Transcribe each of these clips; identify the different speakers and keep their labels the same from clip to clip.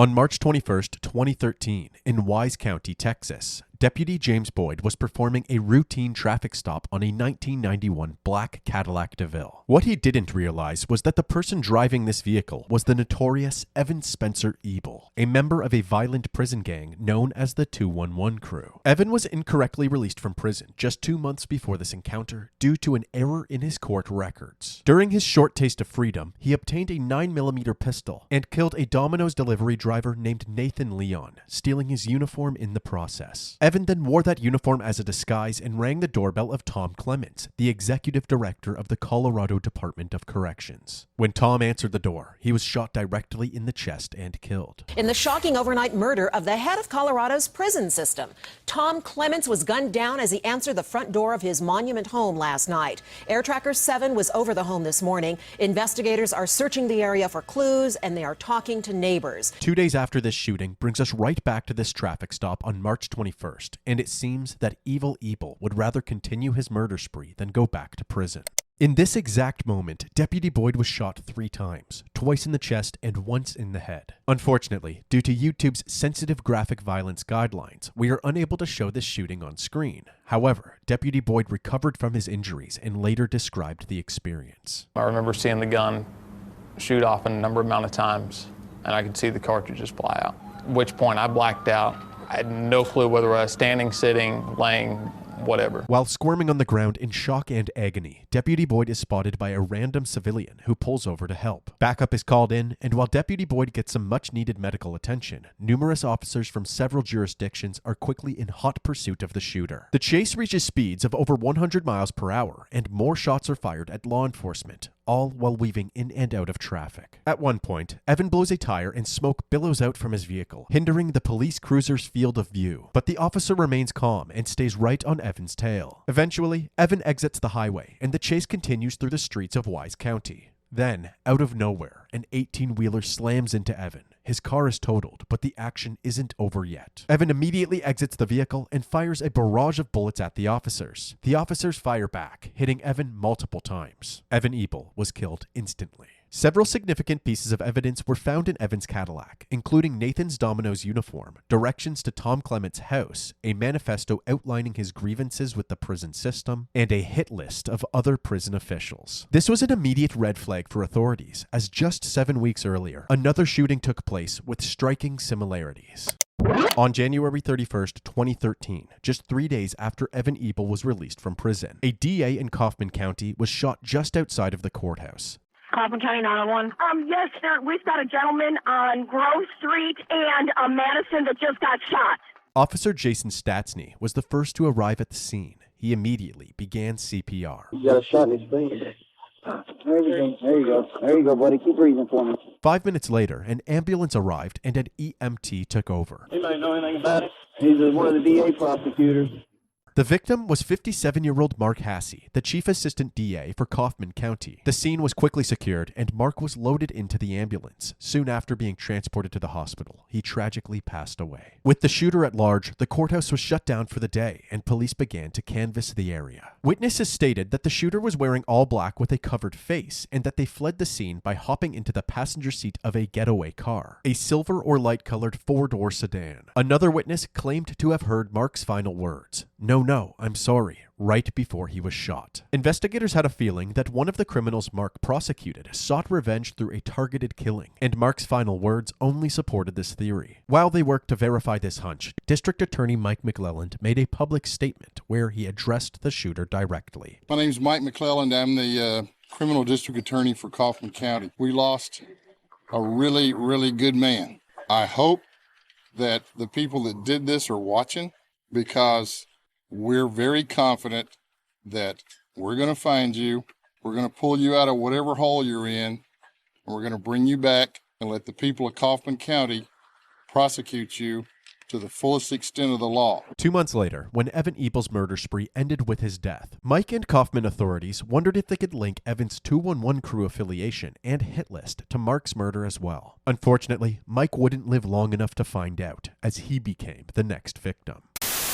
Speaker 1: On March 21st, 2013, in Wise County, Texas, Deputy James Boyd was performing a routine traffic stop on a 1991 black Cadillac DeVille. What he didn't realize was that the person driving this vehicle was the notorious Evan Spencer Ebel, a member of a violent prison gang known as the 211 Crew. Evan was incorrectly released from prison just 2 months before this encounter due to an error in his court records. During his short taste of freedom, he obtained a 9mm pistol and killed a Domino's delivery driver named Nathan Leon, stealing his uniform in the process. Evan then wore that uniform as a disguise and rang the doorbell of Tom Clemens, the executive director of the Colorado Department of Corrections. When Tom answered the door, he was shot directly in the chest and killed.
Speaker 2: In the shocking overnight murder of the head of Colorado's prison system, Tom Clemens was gunned down as he answered the front door of his Monument home last night. Air Tracker 7 was over the home this morning. Investigators are searching the area for clues, and they are talking to neighbors.
Speaker 1: 2 days after this shooting brings us right back to this traffic stop on March 21st. And it seems that Evil Ebel would rather continue his murder spree than go back to prison. In this exact moment, Deputy Boyd was shot 3 times, twice in the chest and once in the head. Unfortunately, due to YouTube's sensitive graphic violence guidelines, we are unable to show this shooting on screen. However, Deputy Boyd recovered from his injuries and later described the experience.
Speaker 3: I remember seeing the gun shoot off a amount of times, and I could see the cartridges fly out, at which point I blacked out. I had no clue whether I was standing, sitting, laying, whatever.
Speaker 1: While squirming on the ground in shock and agony, Deputy Boyd is spotted by a random civilian who pulls over to help. Backup is called in, and while Deputy Boyd gets some much-needed medical attention, numerous officers from several jurisdictions are quickly in hot pursuit of the shooter. The chase reaches speeds of over 100 miles per hour, and more shots are fired at law enforcement, all while weaving in and out of traffic. At one point, Evan blows a tire and smoke billows out from his vehicle, hindering the police cruiser's field of view. But the officer remains calm and stays right on Evan's tail. Eventually, Evan exits the highway, and the chase continues through the streets of Wise County. Then, out of nowhere, an 18-wheeler slams into Evan. His car is totaled, but the action isn't over yet. Evan immediately exits the vehicle and fires a barrage of bullets at the officers. The officers fire back, hitting Evan multiple times. Evan Ebel was killed instantly. Several significant pieces of evidence were found in Evan's Cadillac, including Nathan's Domino's uniform, directions to Tom Clements' house, a manifesto outlining his grievances with the prison system, and a hit list of other prison officials. This was an immediate red flag for authorities, as just 7 weeks earlier, another shooting took place with striking similarities. On January 31st, 2013, just 3 days after Evan Ebel was released from prison, a DA in Kaufman County was shot just outside of the courthouse.
Speaker 4: Kaufman County 911. Yes, sir. We've got a gentleman on Grove Street and Madison that just got shot.
Speaker 1: Officer Jason Statsny was the first to arrive at the scene. He immediately began CPR.
Speaker 5: He got a shot in his face. There you go. There you go. There you go, buddy. Keep breathing for me.
Speaker 1: 5 minutes later, an ambulance arrived and an EMT took over.
Speaker 5: Anybody know anything about it? He's one of the DA prosecutors.
Speaker 1: The victim was 57-year-old Mark Hasse, the chief assistant DA for Kaufman County. The scene was quickly secured, and Mark was loaded into the ambulance. Soon after being transported to the hospital, he tragically passed away. With the shooter at large, the courthouse was shut down for the day, and police began to canvass the area. Witnesses stated that the shooter was wearing all black with a covered face, and that they fled the scene by hopping into the passenger seat of a getaway car, a silver or light-colored 4-door sedan. Another witness claimed to have heard Mark's final words, "No, I'm sorry," right before he was shot. Investigators had a feeling that one of the criminals Mark prosecuted sought revenge through a targeted killing, and Mark's final words only supported this theory. While they worked to verify this hunch, District Attorney Mike McLin made a public statement where he addressed the shooter directly.
Speaker 6: My name is Mike McLin. I'm the criminal district attorney for Kaufman County. We lost a really, really good man. I hope that the people that did this are watching, because we're very confident that we're going to find you, we're going to pull you out of whatever hole you're in, and we're going to bring you back and let the people of Kaufman County prosecute you to the fullest extent of the law.
Speaker 1: 2 months later, when Evan Ebel's murder spree ended with his death, Mike and Kaufman authorities wondered if they could link Evan's 211 Crew affiliation and hit list to Mark's murder as well. Unfortunately, Mike wouldn't live long enough to find out, as he became the next victim.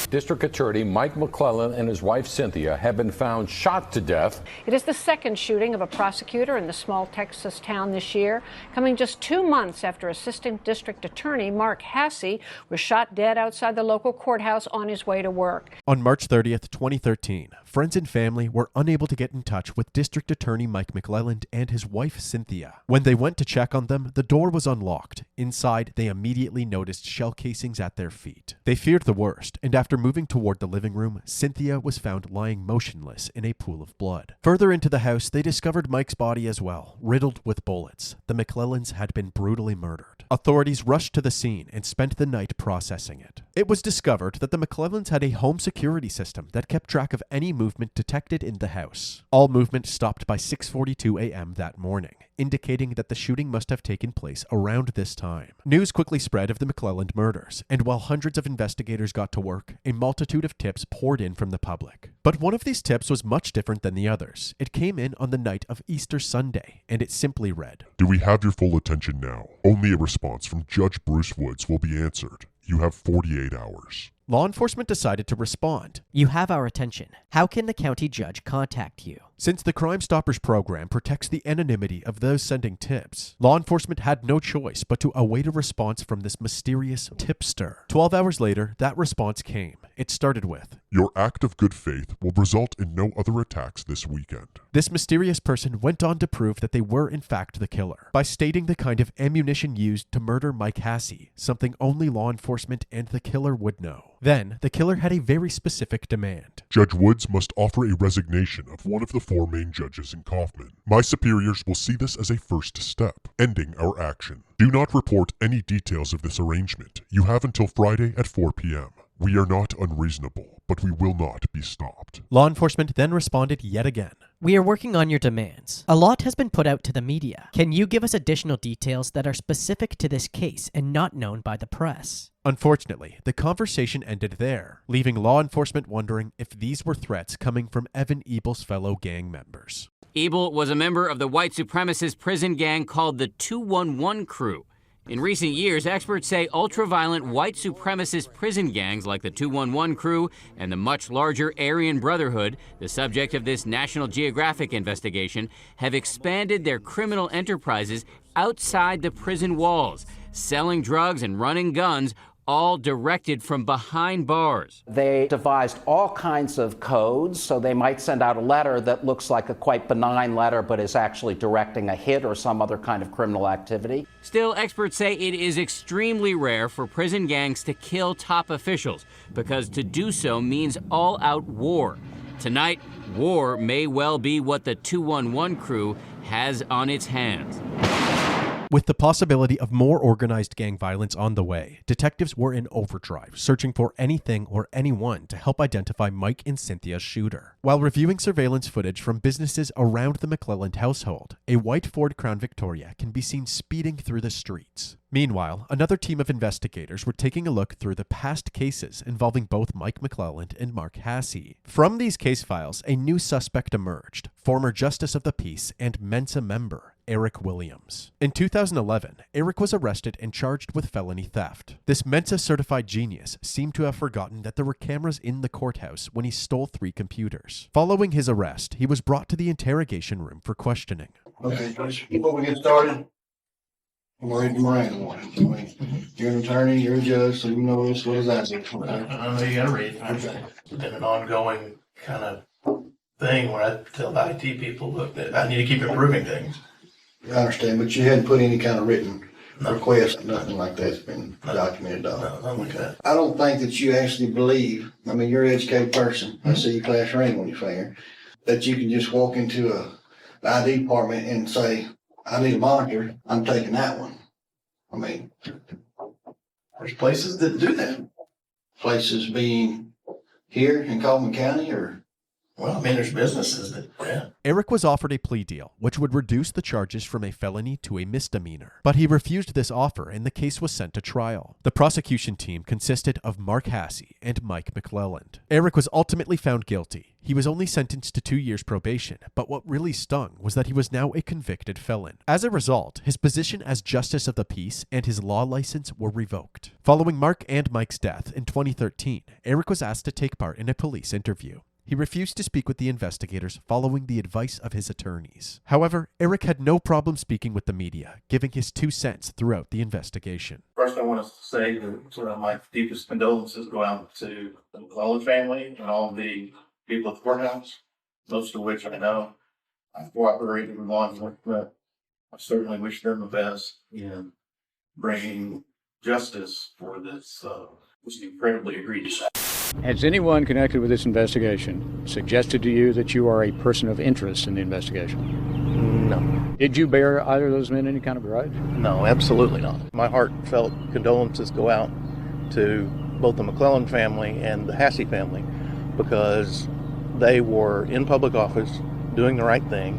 Speaker 7: District Attorney Mike McLin and his wife Cynthia have been found shot to death.
Speaker 8: It is the second shooting of a prosecutor in the small Texas town this year, coming just 2 months after Assistant District Attorney Mark Hasse was shot dead outside the local courthouse on his way to work.
Speaker 1: On March 30th, 2013, friends and family were unable to get in touch with District Attorney Mike McLin and his wife Cynthia. When they went to check on them, the door was unlocked. Inside, they immediately noticed shell casings at their feet. They feared the worst, and after moving toward the living room, Cynthia was found lying motionless in a pool of blood. Further into the house, they discovered Mike's body as well, riddled with bullets. The McLellans had been brutally murdered. Authorities rushed to the scene and spent the night processing it. It was discovered that the McLellans had a home security system that kept track of any movement detected in the house. All movement stopped by 6:42 a.m. that morning, indicating that the shooting must have taken place around this time. News quickly spread of the McLelland murders, and while hundreds of investigators got to work, a multitude of tips poured in from the public. But one of these tips was much different than the others. It came in on the night of Easter Sunday, and it simply read,
Speaker 9: "Do we have your full attention now? Only a response from Judge Bruce Woods will be answered. You have 48 hours.
Speaker 1: Law enforcement decided to respond.
Speaker 10: You have our attention. How can the county judge contact you?
Speaker 1: Since the Crime Stoppers program protects the anonymity of those sending tips, law enforcement had no choice but to await a response from this mysterious tipster. 12 hours later, that response came. It started with,
Speaker 9: Your act of good faith will result in no other attacks this weekend.
Speaker 1: This mysterious person went on to prove that they were in fact the killer by stating the kind of ammunition used to murder Mike Hasse, something only law enforcement and the killer would know. Then, the killer had a very specific demand.
Speaker 9: Judge Woods must offer a resignation of one of the 4 main judges in Kaufman. My superiors will see this as a first step, ending our action. Do not report any details of this arrangement. You have until Friday at 4 p.m. We are not unreasonable, but we will not be stopped.
Speaker 1: Law enforcement then responded yet again.
Speaker 10: We are working on your demands. A lot has been put out to the media. Can you give us additional details that are specific to this case and not known by the press?
Speaker 1: Unfortunately, the conversation ended there, leaving law enforcement wondering if these were threats coming from Evan Ebel's fellow gang members.
Speaker 11: Ebel was a member of the white supremacist prison gang called the 211 Crew. In recent years, experts say ultra-violent white supremacist prison gangs like the 211 Crew and the much larger Aryan Brotherhood, the subject of this National Geographic investigation, have expanded their criminal enterprises outside the prison walls, selling drugs and running guns, all directed from behind bars.
Speaker 12: They devised all kinds of codes, so they might send out a letter that looks like a quite benign letter but is actually directing a hit or some other kind of criminal activity.
Speaker 11: Still, experts say it is extremely rare for prison gangs to kill top officials because to do so means all-out war. Tonight, war may well be what the 211 Crew has on its hands.
Speaker 1: With the possibility of more organized gang violence on the way, detectives were in overdrive, searching for anything or anyone to help identify Mike and Cynthia's shooter. While reviewing surveillance footage from businesses around the McLelland household, a white Ford Crown Victoria can be seen speeding through the streets. Meanwhile, another team of investigators were taking a look through the past cases involving both Mike McLelland and Mark Hasse. From these case files, a new suspect emerged, former Justice of the Peace and Mensa member, Eric Williams. In 2011, Eric was arrested and charged with felony theft. This Mensa-certified genius seemed to have forgotten that there were cameras in the courthouse when he stole 3 computers. Following his arrest, he was brought to the interrogation room for questioning.
Speaker 13: Okay, before we get started, I'm ready to Miranda warning. You're an attorney, you're a judge, so you know this. What does that mean?
Speaker 14: I know you gotta read.
Speaker 13: Okay.
Speaker 14: It's been an ongoing kind of thing where I tell the IT people, look, that I need to keep improving things.
Speaker 13: I understand, but you hadn't put any kind of written request, nothing like that's been documented.
Speaker 14: No, nothing like that.
Speaker 13: I don't think that you actually believe, I mean, you're an educated person. I see your class ring on your finger, that you can just walk into the ID department and say, I need a monitor, I'm taking that one. I mean,
Speaker 14: there's places that do that.
Speaker 13: Places being here in Kaufman County or
Speaker 14: Well, I mean, there's businesses that, yeah.
Speaker 1: Eric was offered a plea deal, which would reduce the charges from a felony to a misdemeanor. But he refused this offer and the case was sent to trial. The prosecution team consisted of Mark Hasse and Mike McLin. Eric was ultimately found guilty. He was only sentenced to 2 years probation, but what really stung was that he was now a convicted felon. As a result, his position as Justice of the Peace and his law license were revoked. Following Mark and Mike's death in 2013, Eric was asked to take part in a police interview. He refused to speak with the investigators following the advice of his attorneys. However, Eric had no problem speaking with the media, giving his 2 cents throughout the investigation.
Speaker 14: First, I want to say that my deepest condolences go out to the McLin family and all the people at the courthouse, most of which I know. I cooperated with law enforcement. I certainly wish them the best in bringing justice for this was incredibly egregious.
Speaker 15: Has anyone connected with this investigation suggested to you that you are a person of interest in the investigation?
Speaker 14: No.
Speaker 15: Did you bear either of those men any kind of grudge?
Speaker 14: No, absolutely not. My heartfelt condolences go out to both the McLin family and the Hasse family because they were in public office doing the right thing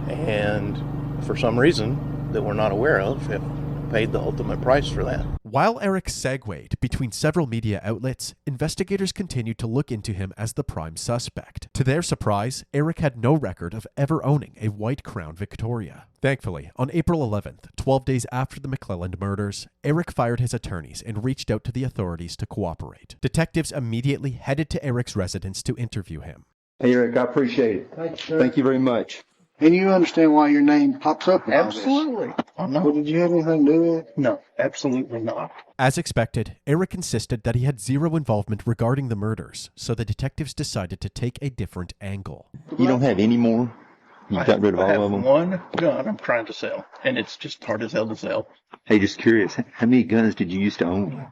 Speaker 14: and for some reason that we're not aware of have paid the ultimate price for that.
Speaker 1: While Eric segued between several media outlets, investigators continued to look into him as the prime suspect. To their surprise, Eric had no record of ever owning a white Crown Victoria. Thankfully, on April 11th, 12 days after the McLin murders, Eric fired his attorneys and reached out to the authorities to cooperate. Detectives immediately headed to Eric's residence to interview him.
Speaker 5: Hey, Eric, I appreciate it. Thank you very much.
Speaker 13: And you understand why your name pops up in all this?
Speaker 14: Absolutely.
Speaker 13: Well, did you have anything to do with it?
Speaker 14: No, absolutely not.
Speaker 1: As expected, Eric insisted that he had zero involvement regarding the murders, so the detectives decided to take a different angle.
Speaker 5: You don't have any more? You got rid of all of them?
Speaker 14: One gun I'm trying to sell, and it's just hard as hell to sell.
Speaker 5: Hey, just curious, how many guns did you used to own?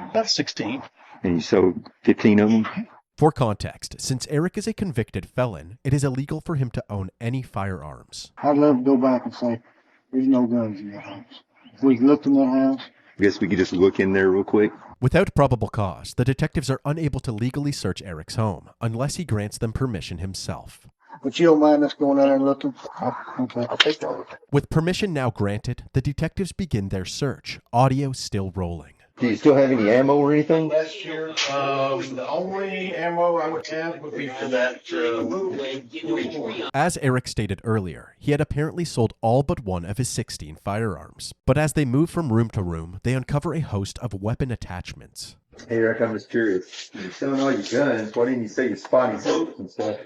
Speaker 14: About 16.
Speaker 5: And you sold 15 of them?
Speaker 1: For context, since Eric is a convicted felon, it is illegal for him to own any firearms.
Speaker 13: I'd love to go back and say, there's no guns in that house. If we looked in that house.
Speaker 5: I guess we could just look in there real quick.
Speaker 1: Without probable cause, the detectives are unable to legally search Eric's home, unless he grants them permission himself.
Speaker 13: But you don't mind us going out there and looking? Okay, I'll take that.
Speaker 1: With permission now granted, the detectives begin their search, audio still rolling.
Speaker 5: Do you still have any ammo or anything?
Speaker 14: Last year, the only ammo I would have would be for that.
Speaker 1: As Eric stated earlier, he had apparently sold all but one of his 16 firearms. But as they move from room to room, they uncover a host of weapon attachments.
Speaker 5: Hey, Eric, I'm just curious. You're selling all your guns. Why didn't you say your spotting scopes and stuff?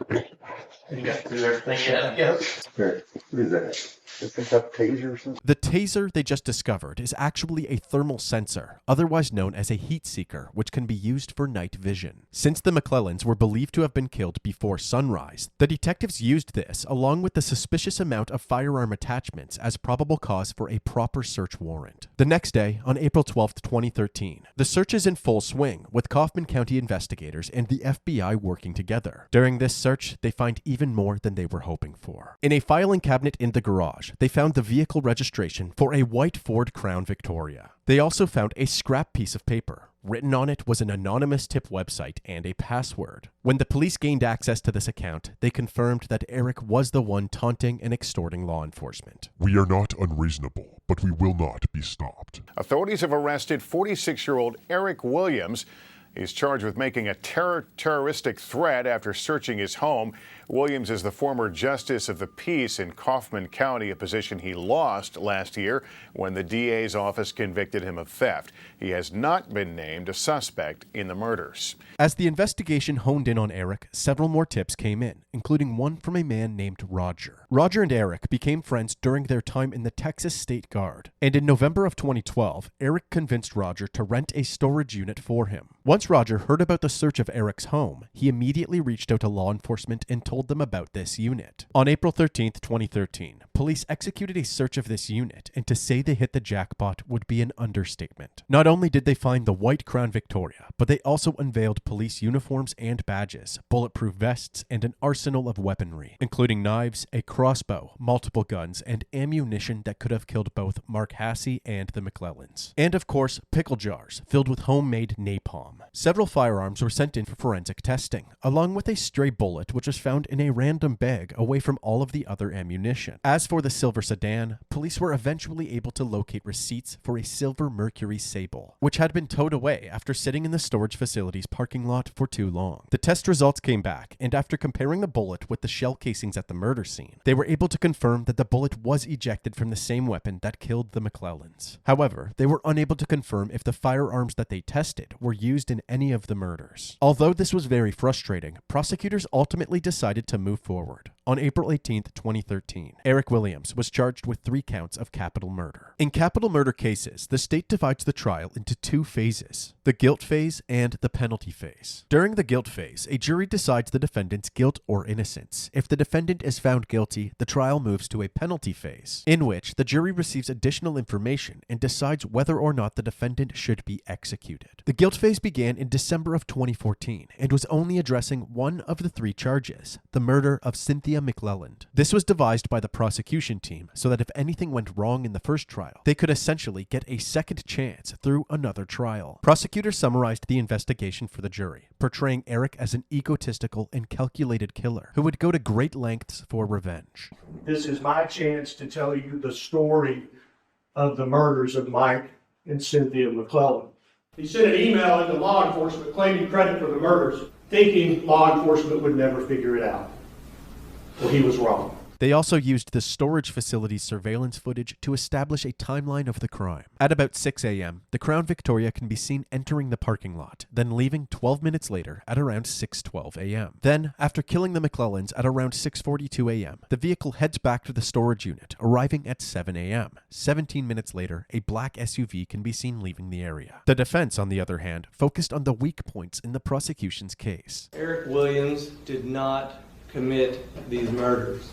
Speaker 14: You got to do everything you have to get.
Speaker 5: Here, what is that? Is this a taser or something?
Speaker 1: The taser they just discovered is actually a thermal sensor, otherwise known as a heat seeker, which can be used for night vision. Since the McLins were believed to have been killed before sunrise, the detectives used this along with the suspicious amount of firearm attachments as probable cause for a proper search warrant. The next day, on April 12, 2013, the search is in full swing, with Kaufman County investigators and the FBI working together. During this search, they find even more than they were hoping for. In a filing cabinet in the garage, they found the vehicle registration for a white Ford Crown Victoria. They also found a scrap piece of paper. Written on it was an anonymous tip website and a password. When the police gained access to this account, they confirmed that Eric was the one taunting and extorting law enforcement.
Speaker 9: We are not unreasonable, but we will not be stopped.
Speaker 16: Authorities have arrested 46-year-old Eric Williams. He's charged with making a terroristic threat after searching his home. Williams is the former Justice of the Peace in Kaufman County, a position he lost last year when the DA's office convicted him of theft. He has not been named a suspect in the murders.
Speaker 1: As the investigation honed in on Eric, several more tips came in, including one from a man named Roger. Roger and Eric became friends during their time in the Texas State Guard, and in November of 2012, Eric convinced Roger to rent a storage unit for him. Once Roger heard about the search of Eric's home, he immediately reached out to law enforcement and told them about this unit. On April 13, 2013, police executed a search of this unit, and to say they hit the jackpot would be an understatement. Not only did they find the white Crown Victoria, but they also unveiled police uniforms and badges, bulletproof vests, and an arsenal of weaponry, including knives, a crossbow, multiple guns, and ammunition that could have killed both Mark Hasse and the McLellans. And of course, pickle jars filled with homemade napalm. Several firearms were sent in for forensic testing, along with a stray bullet which was found in a random bag away from all of the other ammunition. As for the silver sedan, police were eventually able to locate receipts for a silver Mercury Sable, which had been towed away after sitting in the storage facility's parking lot for too long. The test results came back, and after comparing the bullet with the shell casings at the murder scene, they were able to confirm that the bullet was ejected from the same weapon that killed the McLellans. However, they were unable to confirm if the firearms that they tested were used in any of the murders. Although this was very frustrating, prosecutors ultimately decided to move forward. On April 18, 2013, Eric Williams was charged with 3 counts of capital murder. In capital murder cases, the state divides the trial into 2 phases, the guilt phase and the penalty phase. During the guilt phase, a jury decides the defendant's guilt or innocence. If the defendant is found guilty, the trial moves to a penalty phase, in which the jury receives additional information and decides whether or not the defendant should be executed. The guilt phase began in December of 2014 and was only addressing one of the 3 charges, the murder of Cynthia McLelland. This was devised by the prosecution team so that if anything went wrong in the first trial, they could essentially get a second chance through another trial. Prosecutors summarized the investigation for the jury, portraying Eric as an egotistical and calculated killer who would go to great lengths for revenge.
Speaker 17: This is my chance to tell you the story of the murders of Mike and Cynthia McLelland. He sent an email into law enforcement claiming credit for the murders, thinking law enforcement would never figure it out. Well, he was wrong.
Speaker 1: They also used the storage facility's surveillance footage to establish a timeline of the crime. At about 6 a.m., the Crown Victoria can be seen entering the parking lot, then leaving 12 minutes later at around 6:12 a.m. Then, after killing the McLellans at around 6:42 a.m., the vehicle heads back to the storage unit, arriving at 7 a.m. 17 minutes later, a black SUV can be seen leaving the area. The defense, on the other hand, focused on the weak points in the prosecution's case.
Speaker 18: Eric Williams did not commit these murders.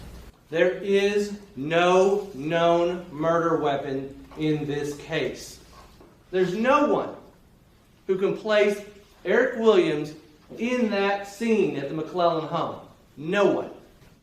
Speaker 18: There is no known murder weapon in this case. There's no one who can place Eric Williams in that scene at the McLellan home. No one.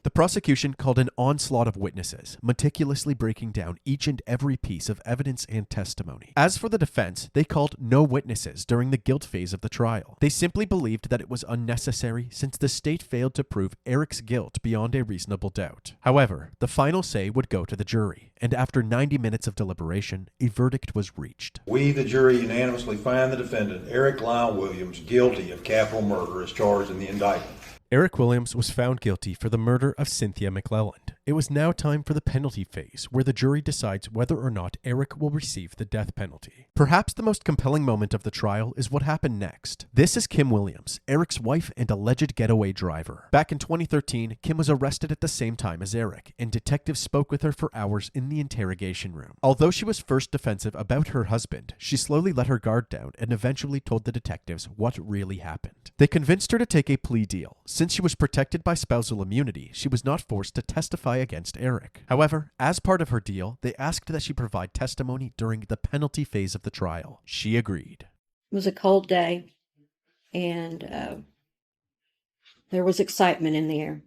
Speaker 1: The prosecution called an onslaught of witnesses, meticulously breaking down each and every piece of evidence and testimony. As for the defense, they called no witnesses during the guilt phase of the trial. They simply believed that it was unnecessary since the state failed to prove Eric's guilt beyond a reasonable doubt. However, the final say would go to the jury, and after 90 minutes of deliberation, a verdict was reached.
Speaker 19: We, the jury, unanimously find the defendant, Eric Lyle Williams, guilty of capital murder as charged in the indictment.
Speaker 1: Eric Williams was found guilty for the murder of Cynthia McLelland. It was now time for the penalty phase, where the jury decides whether or not Eric will receive the death penalty. Perhaps the most compelling moment of the trial is what happened next. This is Kim Williams, Eric's wife and alleged getaway driver. Back in 2013, Kim was arrested at the same time as Eric, and detectives spoke with her for hours in the interrogation room. Although she was first defensive about her husband, she slowly let her guard down and eventually told the detectives what really happened. They convinced her to take a plea deal. Since she was protected by spousal immunity, she was not forced to testify against Eric. However, as part of her deal, they asked that she provide testimony during the penalty phase of the trial. She agreed.
Speaker 20: It was a cold day, and there was excitement in the air.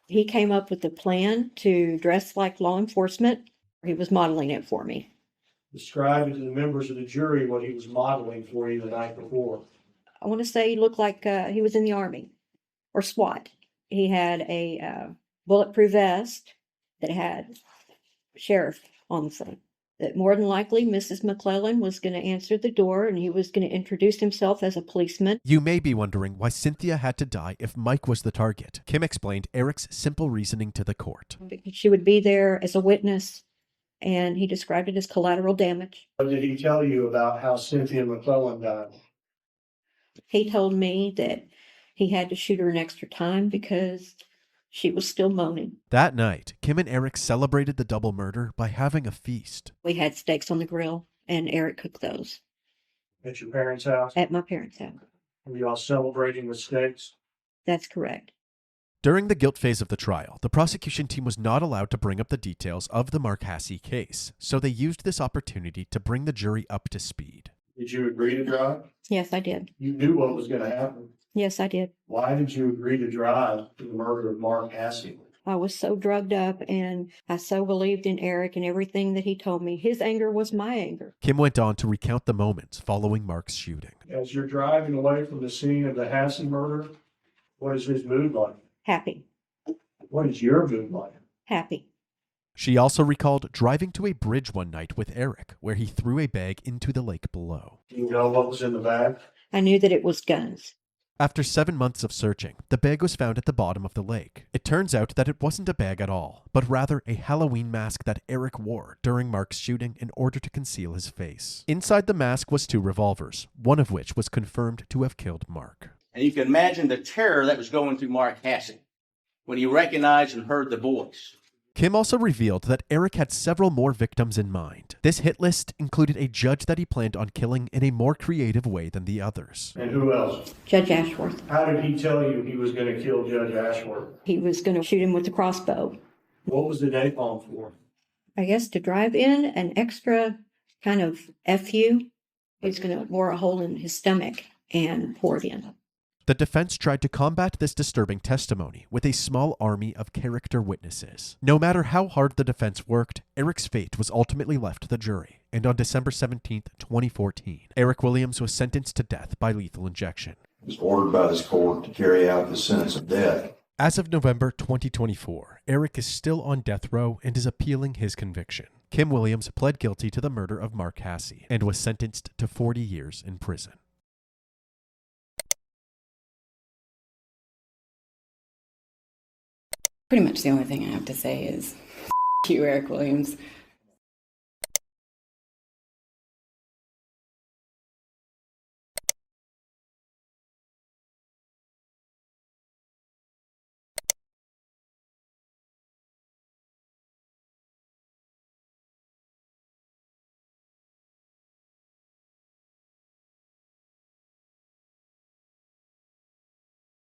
Speaker 20: He came up with a plan to dress like law enforcement. He was modeling it for me.
Speaker 17: Describe to the members of the jury what he was modeling for you the night before.
Speaker 20: I want to say he looked like he was in the Army or SWAT. He had a bulletproof vest that had sheriff on the front. That more than likely Mrs. McLellan was going to answer the door and he was going to introduce himself as a policeman.
Speaker 1: You may be wondering why Cynthia had to die if Mike was the target. Kim explained Eric's simple reasoning to the court.
Speaker 20: She would be there as a witness, and he described it as collateral damage.
Speaker 17: What did he tell you about how Cynthia McLellan died?
Speaker 20: He told me that he had to shoot her an extra time because she was still moaning.
Speaker 1: That night, Kim and Eric celebrated the double murder by having a feast.
Speaker 20: We had steaks on the grill, and Eric cooked those.
Speaker 17: At your parents' house?
Speaker 20: At my parents' house.
Speaker 17: Were you all celebrating with steaks?
Speaker 20: That's correct.
Speaker 1: During the guilt phase of the trial, the prosecution team was not allowed to bring up the details of the Mark Hasse case, so they used this opportunity to bring the jury up to speed.
Speaker 17: Did you agree to drive?
Speaker 20: Yes, I did.
Speaker 17: You knew what was going to happen.
Speaker 20: Yes, I did.
Speaker 17: Why did you agree to drive to the murder of Mark Hasse?
Speaker 20: I was so drugged up and I so believed in Eric and everything that he told me. His anger was my anger.
Speaker 1: Kim went on to recount the moments following Mark's shooting.
Speaker 17: As you're driving away from the scene of the Hasse murder, what is his mood like?
Speaker 20: Happy.
Speaker 17: What is your mood like?
Speaker 20: Happy.
Speaker 1: She also recalled driving to a bridge one night with Eric, where he threw a bag into the lake below.
Speaker 17: Do you know what was in the bag?
Speaker 20: I knew that it was guns.
Speaker 1: After 7 months of searching, the bag was found at the bottom of the lake. It turns out that it wasn't a bag at all, but rather a Halloween mask that Eric wore during Mark's shooting in order to conceal his face. Inside the mask was 2 revolvers, one of which was confirmed to have killed Mark.
Speaker 21: And you can imagine the terror that was going through Mark Hasse when he recognized and heard the voice.
Speaker 1: Kim also revealed that Eric had several more victims in mind. This hit list included a judge that he planned on killing in a more creative way than the others.
Speaker 17: And who else?
Speaker 20: Judge Ashworth.
Speaker 17: How did he tell you he was going to kill Judge Ashworth?
Speaker 20: He was going to shoot him with a crossbow.
Speaker 17: What was the napalm for?
Speaker 20: I guess to drive in an extra kind of FU. He's going to bore a hole in his stomach and pour it in.
Speaker 1: The defense tried to combat this disturbing testimony with a small army of character witnesses. No matter how hard the defense worked, Eric's fate was ultimately left to the jury, and on December 17, 2014, Eric Williams was sentenced to death by lethal injection.
Speaker 19: He was ordered by this court to carry out the sentence of death.
Speaker 1: As of November 2024, Eric is still on death row and is appealing his conviction. Kim Williams pled guilty to the murder of Mark Hasse and was sentenced to 40 years in prison.
Speaker 22: Pretty much the only thing I have to say is, you, Eric Williams.